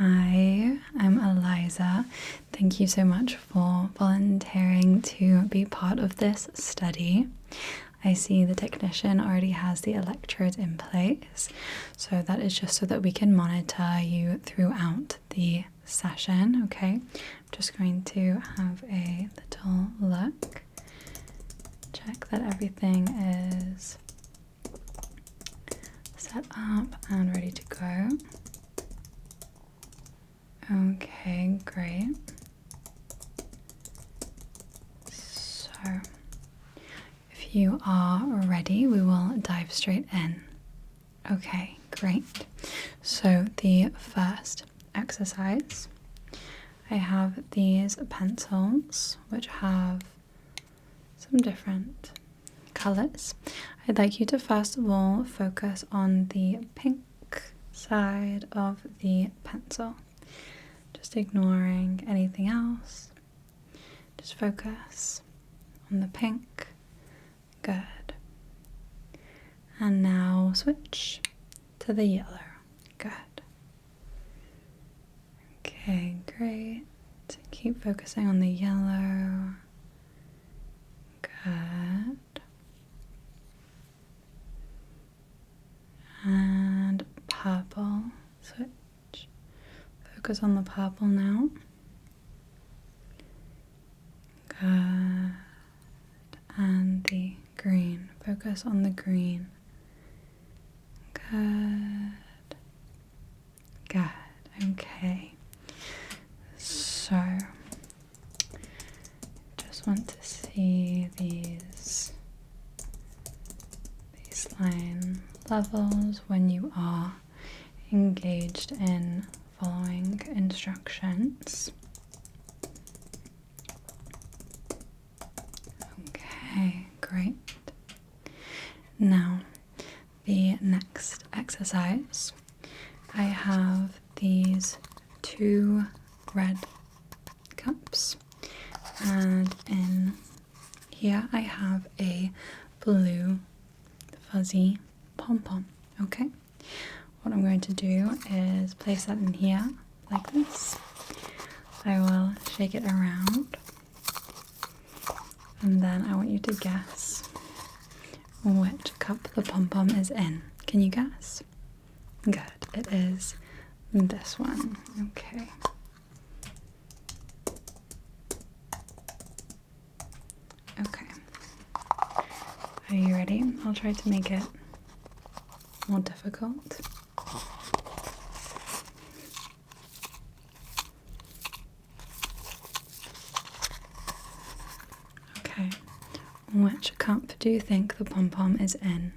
Hi, I'm Eliza. Thank you so much for volunteering to be part of this study. I see the technician already has the electrodes in place, so that is just so that we can monitor you throughout the session, okay? I'm just going to have a little look, check that everything is set up and ready to go. Okay, great. So, if you are ready, we will dive straight in. Okay, great. So, the first exercise, I have these pencils which have some different colors. I'd like you to first of all focus on the pink side of the pencil. Just ignoring anything else. Just focus on the pink. Good. And now switch to the yellow. Good. Okay, great. Keep focusing on the yellow. Good. And purple. Switch. Focus on the purple now. Good. And the green. Focus on the green. Good. Good. Okay. So, just want to see these baseline levels when you are engaged in following instructions. Okay, great. Now, the next exercise, I have these 2 red cups, and in here I have a blue fuzzy pom-pom, okay? What I'm going to do is place that in here like this. I will shake it around, and then I want you to guess which cup the pom-pom is in. Can you guess? Good. It is this one. Okay. Okay. Are you ready? I'll try to make it more difficult. Okay. Which cup do you think the pom-pom is in?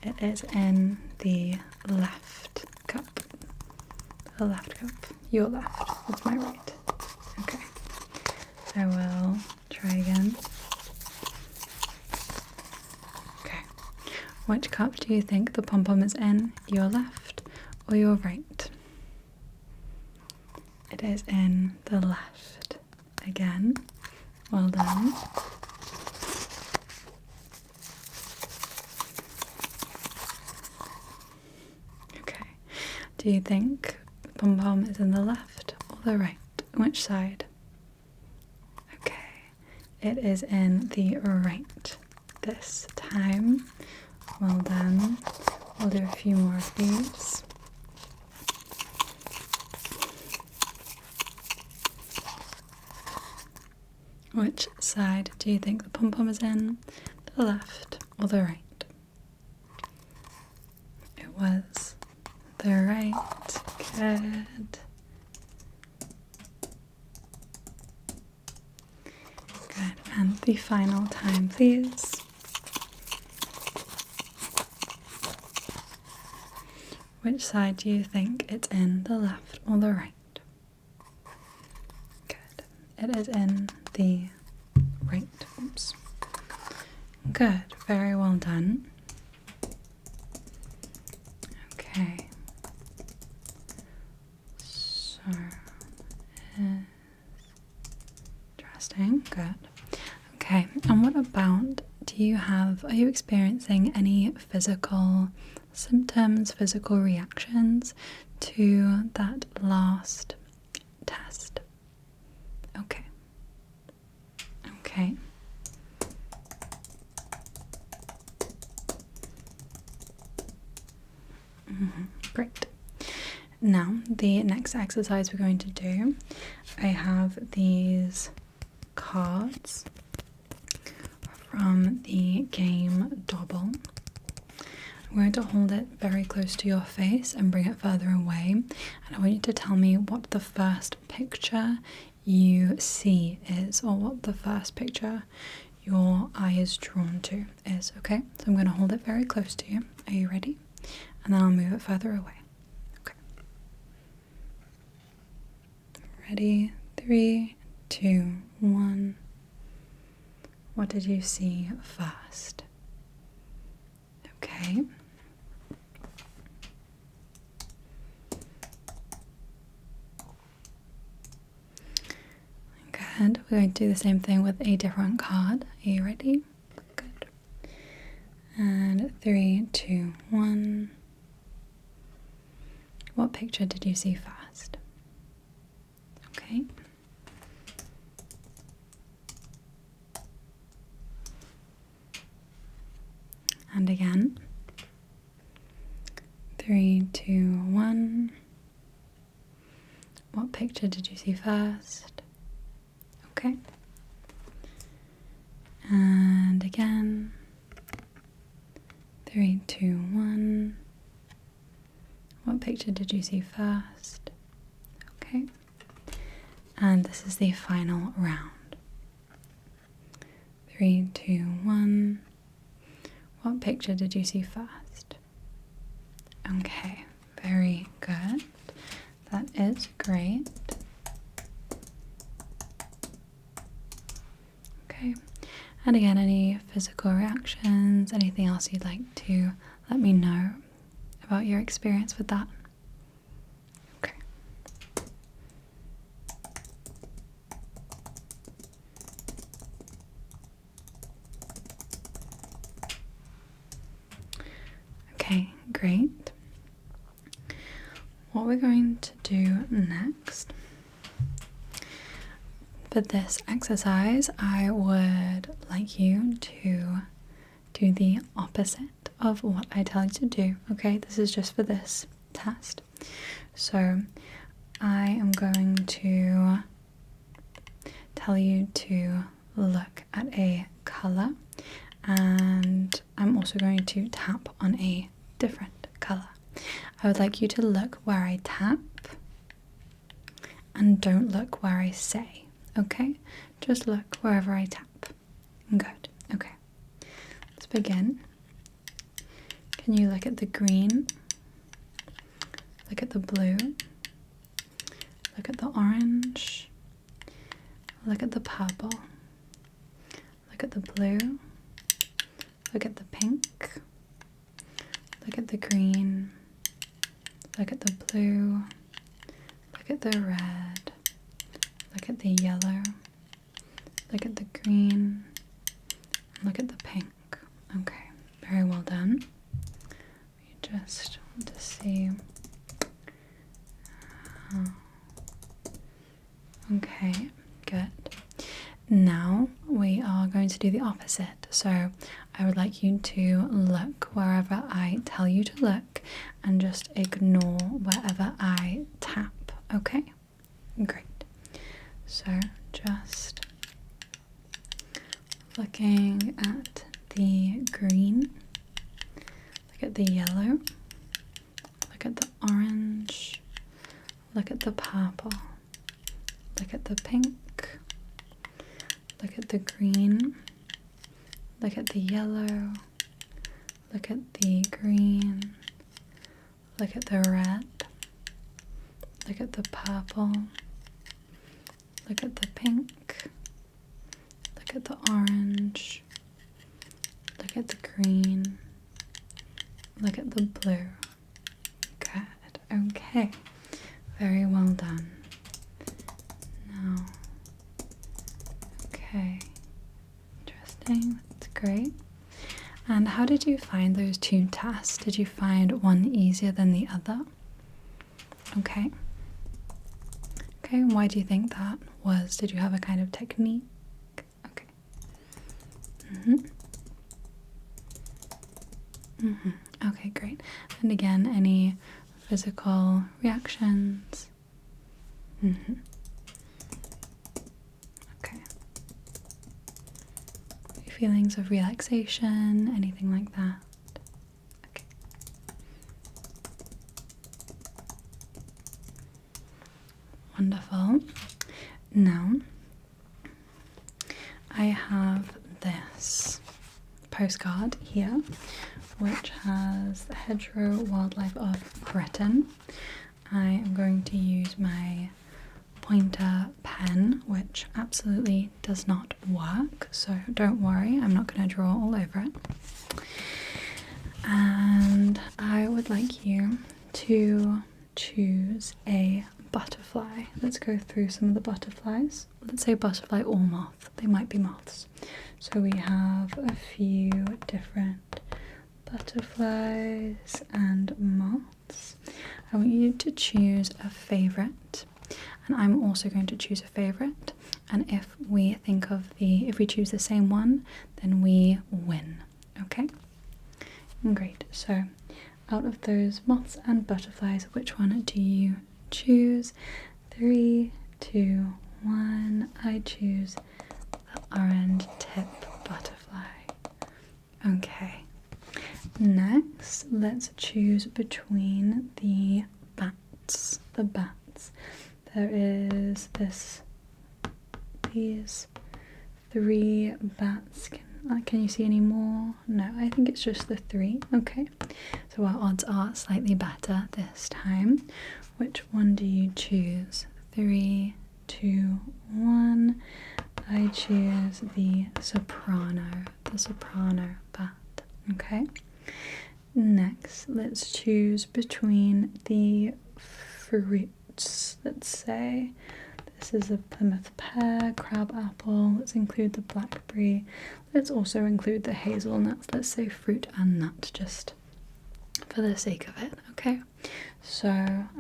It is in the left cup. The left cup. Your left. That's my right. Okay. I will try again. Okay. Which cup do you think the pom-pom is in? Your left or your right? It is in the left. Again. Well done. Okay. Do you think the pom-pom is in the left or the right? Which side? Okay. It is in the right this time. Well done. We'll do a few more of these. Which side do you think the pom-pom is in? The left or the right? It was the right. Good. Good. And the final time, please. Which side do you think it's in? The left or the right? Good. It is in the right. Oops. Good. Very well done. Okay. So, interesting. Good. Okay. And what about, are you experiencing any physical symptoms, physical reactions to that last test. Okay. Okay. Great. Now, the next exercise we're going to do, I have these cards from the game Dobble. I'm going to hold it very close to your face and bring it further away, and I want you to tell me what the first picture you see is, or what the first picture your eye is drawn to is, okay? So I'm going to hold it very close to you. Are you ready? And then I'll move it further away. Okay. Ready? 3, 2, 1. What did you see first? Okay. Good. We're going to do the same thing with a different card. Are you ready? Good. And 3, 2, 1. What picture did you see first? Okay. And again. 3, 2, 1. What picture did you see first? Okay. And again. 3, 2, 1. What picture did you see first? Okay. And this is the final round. 3, 2, 1. What picture did you see first? Okay, very good. That is great. Okay, and again, any physical reactions, anything else you'd like to let me know about your experience with that? Okay. Okay, great. What we're going to do next, for this exercise, I would like you to do the opposite of what I tell you to do, okay? This is just for this test. So I am going to tell you to look at a color, and I'm also going to tap on a different color. I would like you to look where I tap and don't look where I say, okay? Just look wherever I tap. Good. Okay. Let's begin. Can you look at the green? Look at the blue. Look at the orange. Look at the purple. Look at the blue. Look at the pink. Look at the green. Look at the blue. Look at the red. Look at the yellow. Look at the green. Look at the pink. Okay, very well done. We just want to see. Okay, good. Now we are going to do the opposite. So I would like you to look wherever I tell you to look and just ignore wherever I tap, okay? Great. So just looking at the green, look at the yellow, look at the orange, look at the purple, look at the pink, look at the green, look at the yellow, look at the green, look at the red, look at the purple, look at the pink, look at the orange, look at the green, look at the blue. Good. Okay. Very well done. Now, okay. Interesting. That's great. And how did you find those two tests? Did you find one easier than the other? Okay. Okay, and why do you think that was? Did you have a kind of technique? Okay. Okay, great. And again, any physical reactions? Okay. Feelings of relaxation, anything like that? Okay. Wonderful. Now, I have this postcard here, which has the hedgerow wildlife of Britain. I am going to use my pointer pen, which absolutely does not work, so don't worry, I'm not going to draw all over it. And I would like you to choose a butterfly. Let's go through some of the butterflies. Let's say butterfly or moth. They might be moths. So we have a few different butterflies and moths. I want you to choose a favorite, and I'm also going to choose a favorite. And if we choose the same one, then we win. Okay? Great. So, out of those moths and butterflies, which one do you choose? 3, 2, 1. I choose the orange tip butterfly. Okay. Next, let's choose between the bats. The bats. There is these 3 bats. Can you see any more? No, I think it's just the 3. Okay. So our odds are slightly better this time. Which one do you choose? 3, 2, 1. I choose the soprano bat. Okay. Next, let's choose between the fruits. Let's say this is a Plymouth pear, crab apple. Let's include the blackberry. Let's also include the hazelnuts. Let's say fruit and nut, just for the sake of it. Okay. So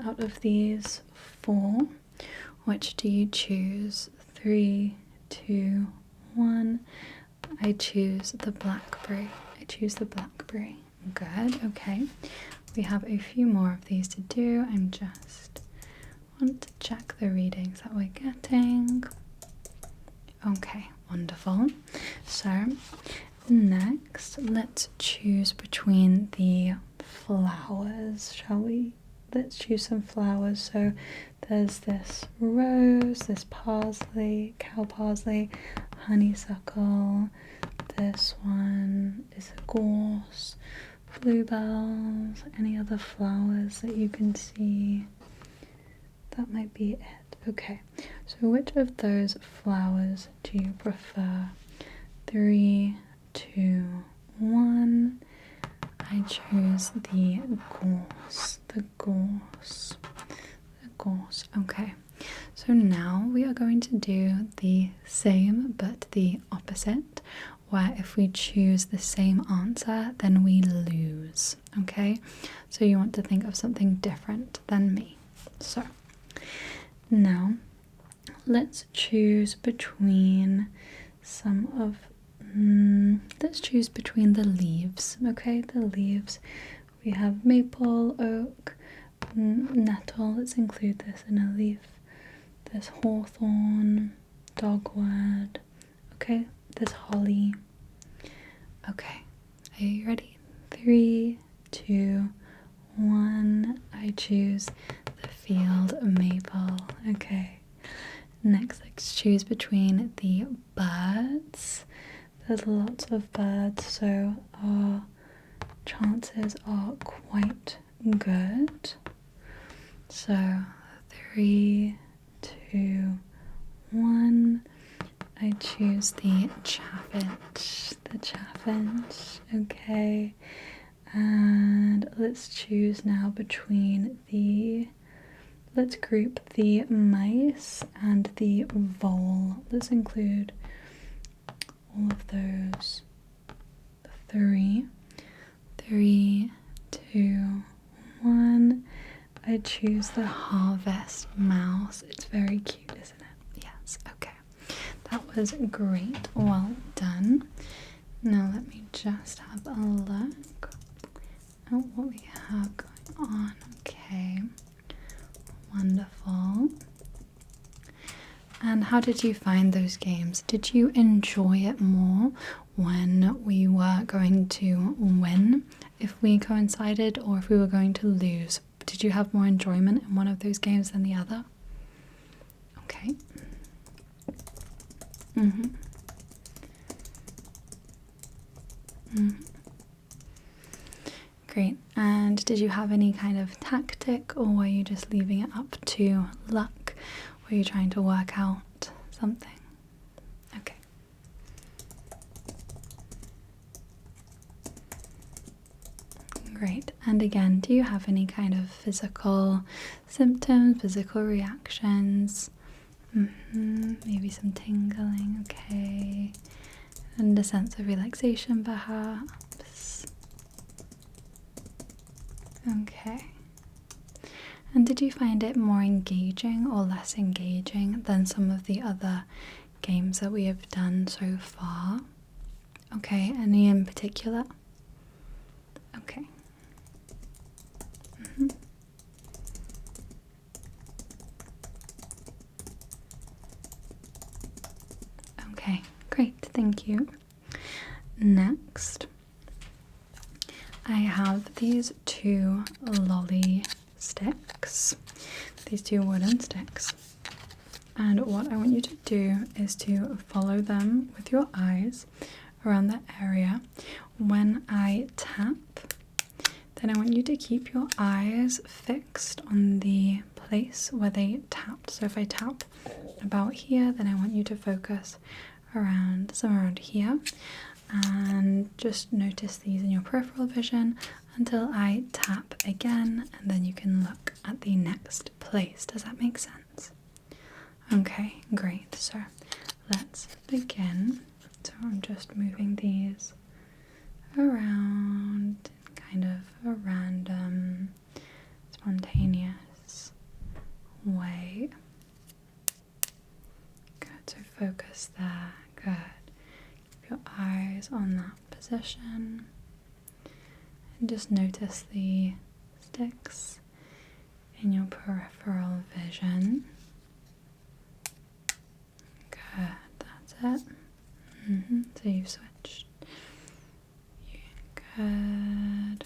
out of these 4, which do you choose? 3, 2, 1. I choose the blackberry. Good. Okay. We have a few more of these to do. I'm just want to check the readings that we're getting. Okay, wonderful. So next, let's choose between the flowers, shall we? Let's choose some flowers. So there's this rose, this parsley, cow parsley, honeysuckle. This one is a gorse, bluebells, any other flowers that you can see. That might be it. Okay, so which of those flowers do you prefer? 3, 2, 1. I choose the gorse. Okay, so now we are going to do the same but the opposite, where if we choose the same answer, then we lose. Okay, so you want to think of something different than me. So now let's choose between let's choose between the leaves. Okay, the leaves. We have maple, oak, nettle. Let's include this in a leaf. There's hawthorn, dogwood. Okay, there's holly. Okay, are you ready? 3, 2, 1. I choose the field maple. Okay. Next, let's choose between the birds. There's lots of birds, so our chances are quite good. So 3, 2, 1. I choose the chaffinch. Okay. And let's choose now between let's group the mice and the vole. Let's include all of those. 3, 2, 1. I choose the Harvest Mouse. It's very cute, isn't it? Yes, okay. That was great. Well done. Now let me just have a look at what we have going on. Okay. Wonderful. And how did you find those games? Did you enjoy it more when we were going to win, if we coincided, or if we were going to lose? Did you have more enjoyment in one of those games than the other? Okay. Great. And did you have any kind of tactic, or were you just leaving it up to luck? Were you trying to work out something? Okay. Great. And again, do you have any kind of physical symptoms, physical reactions? Maybe some tingling, okay. And a sense of relaxation perhaps. Okay. And did you find it more engaging or less engaging than some of the other games that we have done so far? Okay, any in particular? Okay. Okay, great, thank you. Next, I have these two lolly sticks, these two wooden sticks. And what I want you to do is to follow them with your eyes around the area. When I tap, then I want you to keep your eyes fixed on the place where they tapped. So if I tap about here, then I want you to focus somewhere around here, and just notice these in your peripheral vision until I tap again, and then you can look at the next place. Does that make sense? Okay, great. So let's begin. So I'm just moving these around in kind of a random, spontaneous way. Good, so focus there. Good. Keep your eyes on that position. And just notice the sticks in your peripheral vision. Good, that's it. So you've switched. Good.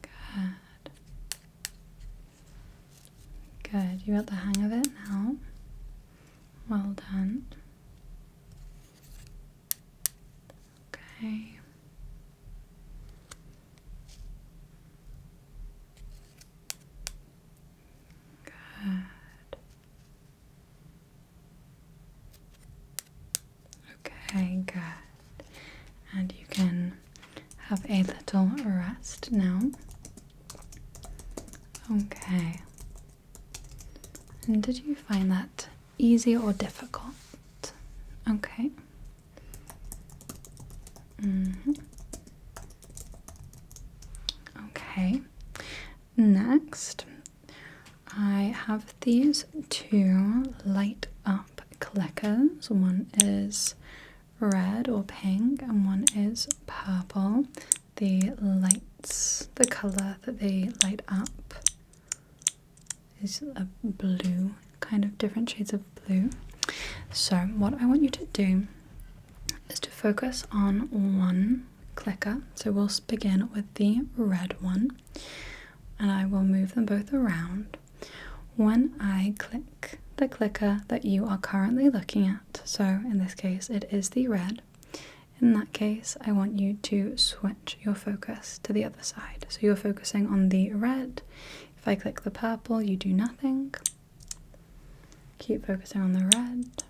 Good. Good. You got the hang of it now. Well done. Okay. Good. Okay, good. And you can have a little rest now. Okay. And did you find that easy or difficult? Okay. Okay. Next, I have these two light up clickers. One is red or pink and one is purple. The lights, the color that they light up is a blue, kind of different shades of blue. So what I want you to do is to focus on one clicker. So we'll begin with the red one, and I will move them both around. When I click the clicker that you are currently looking at, so in this case it is the red, in that case I want you to switch your focus to the other side. So you're focusing on the red. If I click the purple, you do nothing. Keep focusing on the red.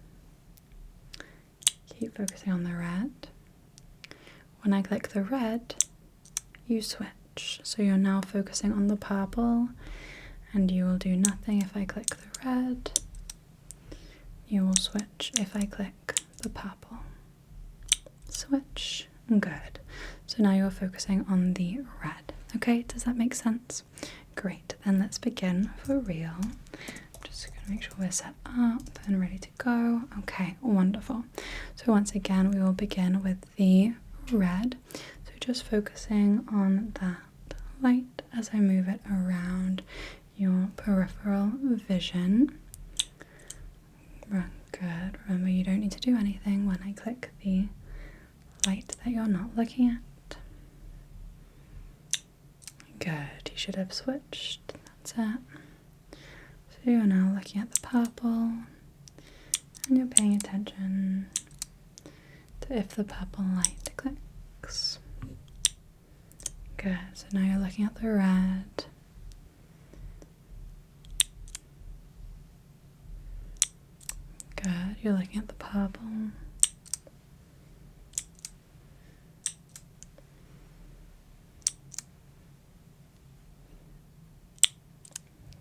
Keep focusing on the red. When I click the red, you switch. So you're now focusing on the purple, and you will do nothing if I click the red. You will switch if I click the purple. Switch. Good. So now you're focusing on the red. Okay, does that make sense? Great, then let's begin for real. Just gonna make sure we're set up and ready to go. Okay, wonderful. So once again, we will begin with the red. So just focusing on that light as I move it around your peripheral vision. Good. Remember, you don't need to do anything when I click the light that you're not looking at. Good. You should have switched. That's it. So you're now looking at the purple and you're paying attention to if the purple light clicks. Good. So now you're looking at the red. Good. You're looking at the purple.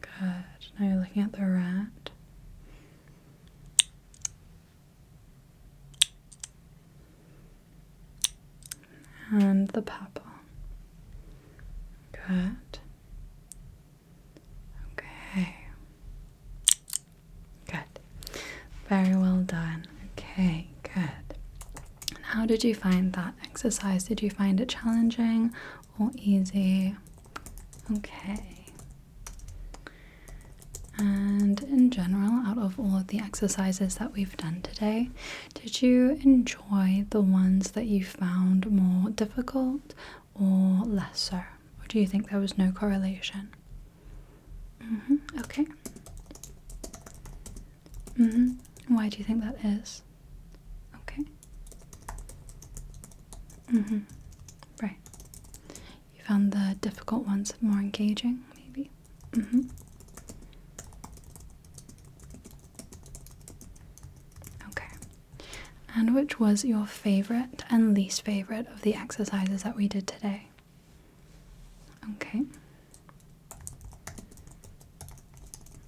Good. Now you're looking at the red. And the purple. Good. Okay. Good. Very well done. Okay, good. And how did you find that exercise? Did you find it challenging or easy? Okay. And in general, out of all of the exercises that we've done today, did you enjoy the ones that you found more difficult or less so? Or do you think there was no correlation? Okay. Why do you think that is? Okay. Right. You found the difficult ones more engaging, maybe? Okay. And which was your favorite and least favorite of the exercises that we did today? Okay.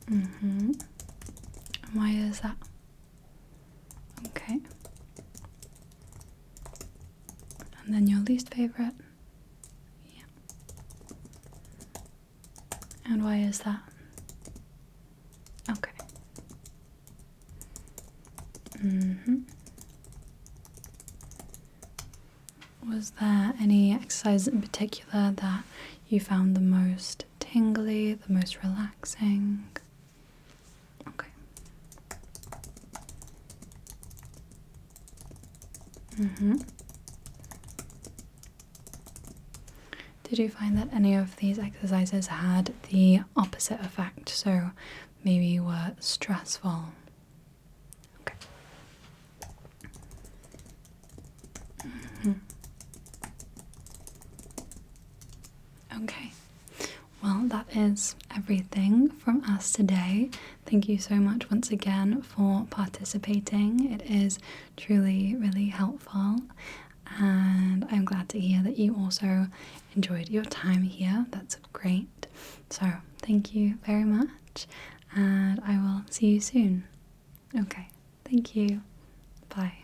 And why is that? Okay. And then your least favorite? Yeah. And why is that? Okay. Was there any exercise in particular that you found the most tingly, the most relaxing? Okay. Did you find that any of these exercises had the opposite effect? So maybe were stressful? Okay. Okay. Well, that is everything from us today. Thank you so much once again for participating. It is truly really helpful, and I'm glad to hear that you also enjoyed your time here. That's great. So thank you very much, and I will see you soon. Okay, thank you. Bye.